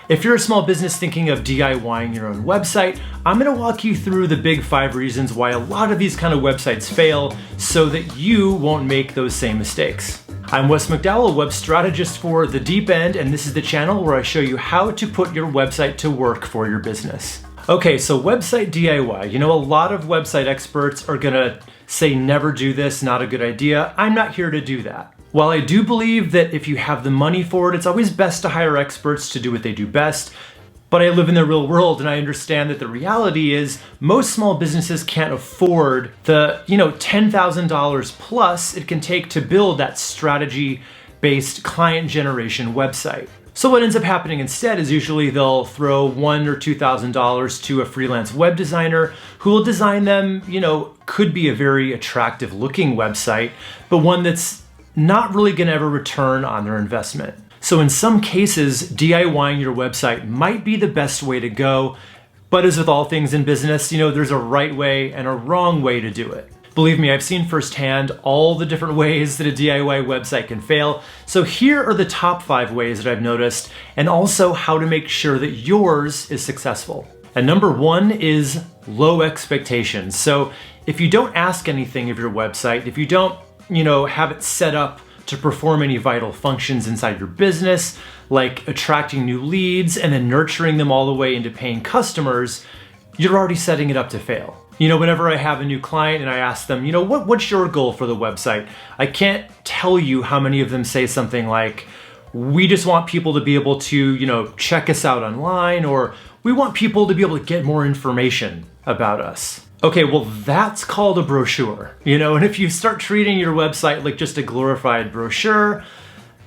If you're a small business thinking of DIYing your own website, I'm gonna walk you through the big 5 reasons why a lot of these kind of websites fail so that you won't make those same mistakes. I'm Wes McDowell, web strategist for The Deep End, and this is the channel where I show you how to put your website to work for your business. Okay, so website DIY. You know, a lot of website experts are gonna say never do this, not a good idea. I'm not here to do that. While I do believe that if you have the money for it, it's always best to hire experts to do what they do best, but I live in the real world and I understand that the reality is most small businesses can't afford the, $10,000 plus it can take to build that strategy-based client generation website. So what ends up happening instead is usually they'll throw $1,000 or $2,000 to a freelance web designer who will design them, could be a very attractive looking website, but one that's not really gonna ever return on their investment. So in some cases, DIYing your website might be the best way to go, but as with all things in business, there's a right way and a wrong way to do it. Believe me, I've seen firsthand all the different ways that a DIY website can fail. So here are the top 5 ways that I've noticed, and also how to make sure that yours is successful. And number 1 is low expectations. So if you don't ask anything of your website, if you don't have it set up to perform any vital functions inside your business, like attracting new leads and then nurturing them all the way into paying customers, you're already setting it up to fail. Whenever I have a new client and I ask them, what's your goal for the website? I can't tell you how many of them say something like, we just want people to be able to, check us out online, or we want people to be able to get more information about us. Okay, well, that's called a brochure, and if you start treating your website like just a glorified brochure,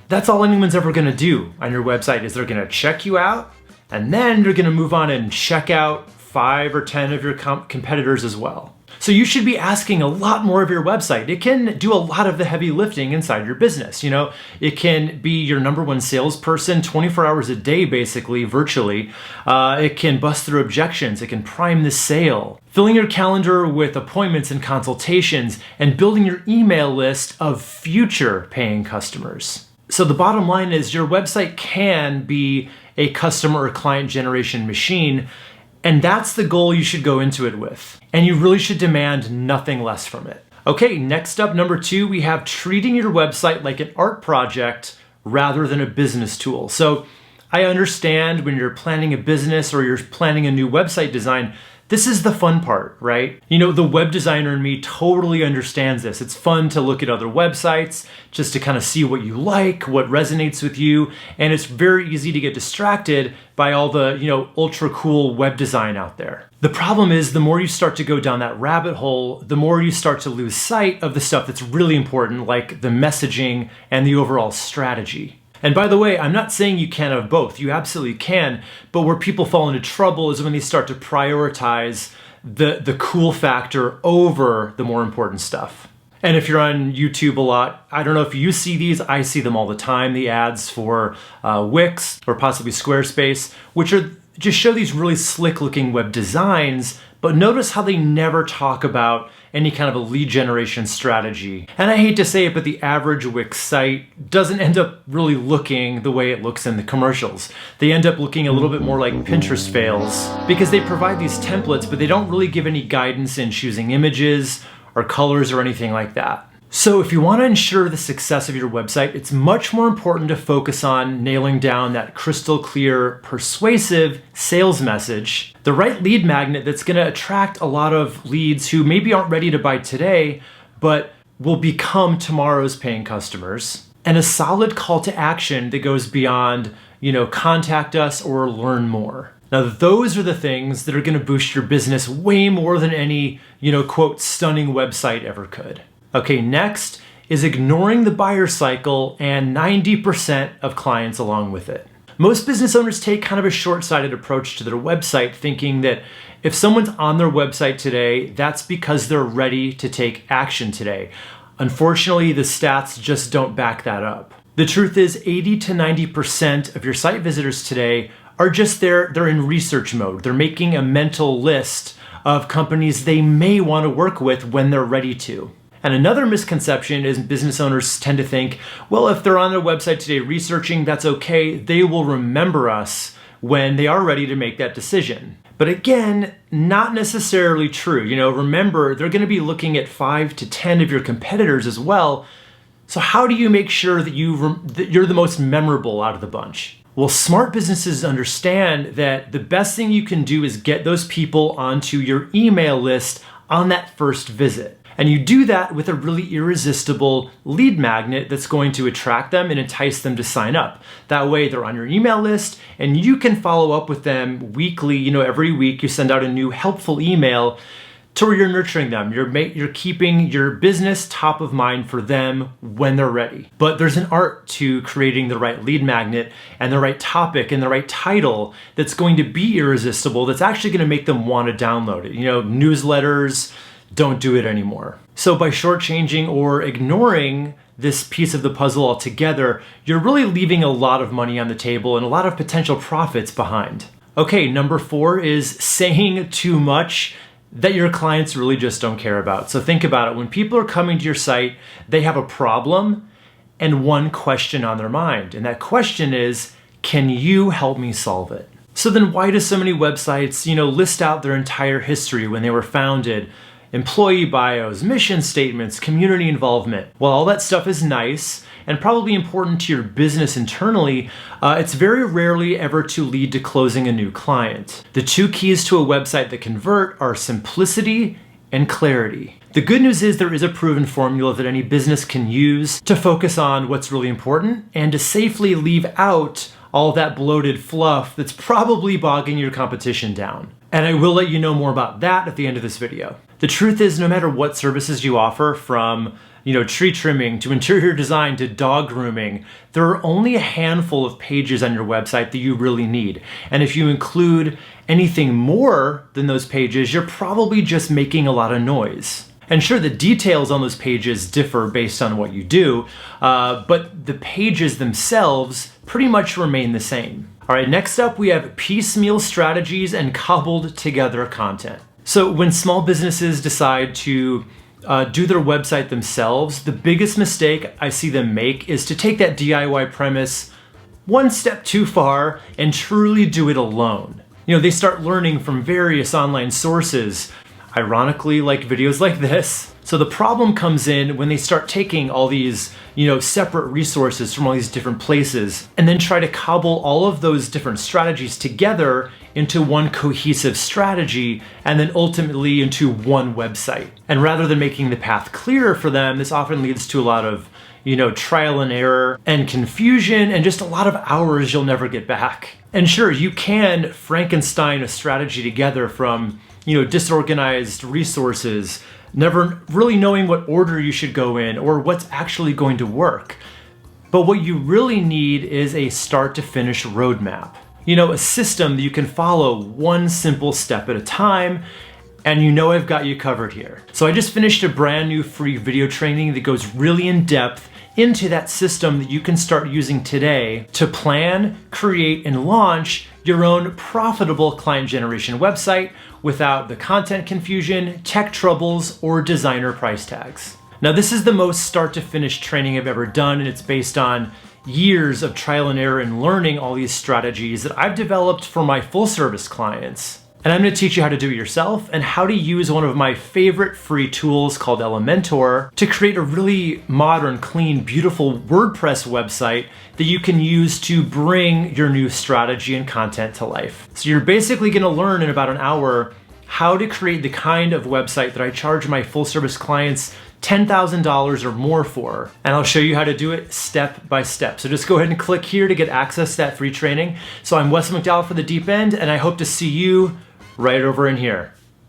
that's all anyone's ever gonna do on your website is they're gonna check you out, and then they're gonna move on and check out 5 or 10 of your competitors as well. So you should be asking a lot more of your website. It can do a lot of the heavy lifting inside your business. It can be your number 1 salesperson 24 hours a day, basically, virtually. It can bust through objections. It can prime the sale. Filling your calendar with appointments and consultations, and building your email list of future paying customers. So the bottom line is your website can be a customer or client generation machine, and that's the goal you should go into it with. And you really should demand nothing less from it. Okay, next up, number 2, we have treating your website like an art project rather than a business tool. So I understand when you're planning a business or you're planning a new website design, this is the fun part, right? The web designer in me totally understands this. It's fun to look at other websites just to kind of see what you like, what resonates with you, and it's very easy to get distracted by all the, ultra cool web design out there. The problem is the more you start to go down that rabbit hole, the more you start to lose sight of the stuff that's really important, like the messaging and the overall strategy. And by the way, I'm not saying you can't have both. You absolutely can. But where people fall into trouble is when they start to prioritize the cool factor over the more important stuff. And if you're on YouTube a lot, I don't know if you see these, I see them all the time, the ads for Wix or possibly Squarespace, which are just show these really slick looking web designs, but notice how they never talk about any kind of a lead generation strategy. And I hate to say it, but the average Wix site doesn't end up really looking the way it looks in the commercials. They end up looking a little bit more like Pinterest fails because they provide these templates, but they don't really give any guidance in choosing images or colors or anything like that. So if you want to ensure the success of your website, it's much more important to focus on nailing down that crystal clear, persuasive sales message, the right lead magnet that's going to attract a lot of leads who maybe aren't ready to buy today, but will become tomorrow's paying customers, and a solid call to action that goes beyond, contact us or learn more. Now, those are the things that are going to boost your business way more than any, quote, stunning website ever could. Okay, next is ignoring the buyer cycle and 90% of clients along with it. Most business owners take kind of a short-sighted approach to their website, thinking that if someone's on their website today, that's because they're ready to take action today. Unfortunately, the stats just don't back that up. The truth is 80 to 90% of your site visitors today are just there, they're in research mode. They're making a mental list of companies they may want to work with when they're ready to. And another misconception is business owners tend to think, well, if they're on their website today researching, that's okay. They will remember us when they are ready to make that decision. But again, not necessarily true. Remember, they're going to be looking at 5 to 10 of your competitors as well. So how do you make sure that you're the most memorable out of the bunch? Well, smart businesses understand that the best thing you can do is get those people onto your email list on that first visit. And you do that with a really irresistible lead magnet that's going to attract them and entice them to sign up. That way they're on your email list and you can follow up with them weekly. Every week you send out a new helpful email to where you're nurturing them. You're keeping your business top of mind for them when they're ready. But there's an art to creating the right lead magnet and the right topic and the right title that's going to be irresistible, that's actually going to make them want to download it. Newsletters, don't do it anymore. So by shortchanging or ignoring this piece of the puzzle altogether, you're really leaving a lot of money on the table and a lot of potential profits behind. Okay, number 4 is saying too much that your clients really just don't care about. So think about it. When people are coming to your site, they have a problem and one question on their mind. And that question is, can you help me solve it? So then why do so many websites, list out their entire history when they were founded? Employee bios, mission statements, community involvement. While all that stuff is nice and probably important to your business internally, it's very rarely ever to lead to closing a new client. The 2 keys to a website that convert are simplicity and clarity. The good news is there is a proven formula that any business can use to focus on what's really important and to safely leave out all that bloated fluff that's probably bogging your competition down. And I will let you know more about that at the end of this video. The truth is, no matter what services you offer, from tree trimming to interior design to dog grooming, there are only a handful of pages on your website that you really need. And if you include anything more than those pages, you're probably just making a lot of noise. And sure, the details on those pages differ based on what you do, but the pages themselves pretty much remain the same. All right, next up we have piecemeal strategies and cobbled together content. So when small businesses decide to do their website themselves, the biggest mistake I see them make is to take that DIY premise one step too far and truly do it alone. They start learning from various online sources, ironically like videos like this. So the problem comes in when they start taking all these, separate resources from all these different places and then try to cobble all of those different strategies together into one cohesive strategy and then ultimately into one website. And rather than making the path clearer for them, this often leads to a lot of, trial and error and confusion and just a lot of hours you'll never get back. And sure, you can Frankenstein a strategy together from, disorganized resources, never really knowing what order you should go in or what's actually going to work. But what you really need is a start to finish roadmap. A system that you can follow one simple step at a time, and I've got you covered here. So I just finished a brand new free video training that goes really in depth into that system that you can start using today to plan, create, and launch your own profitable client generation website without the content confusion, tech troubles, or designer price tags. Now, this is the most start to finish training I've ever done, and it's based on years of trial and error and learning all these strategies that I've developed for my full service clients. And I'm going to teach you how to do it yourself and how to use one of my favorite free tools called Elementor to create a really modern, clean, beautiful WordPress website that you can use to bring your new strategy and content to life. So you're basically going to learn in about an hour how to create the kind of website that I charge my full service clients $10,000 or more for. And I'll show you how to do it step by step. So just go ahead and click here to get access to that free training. So I'm Wes McDowell for The Deep End, and I hope to see you right over in here.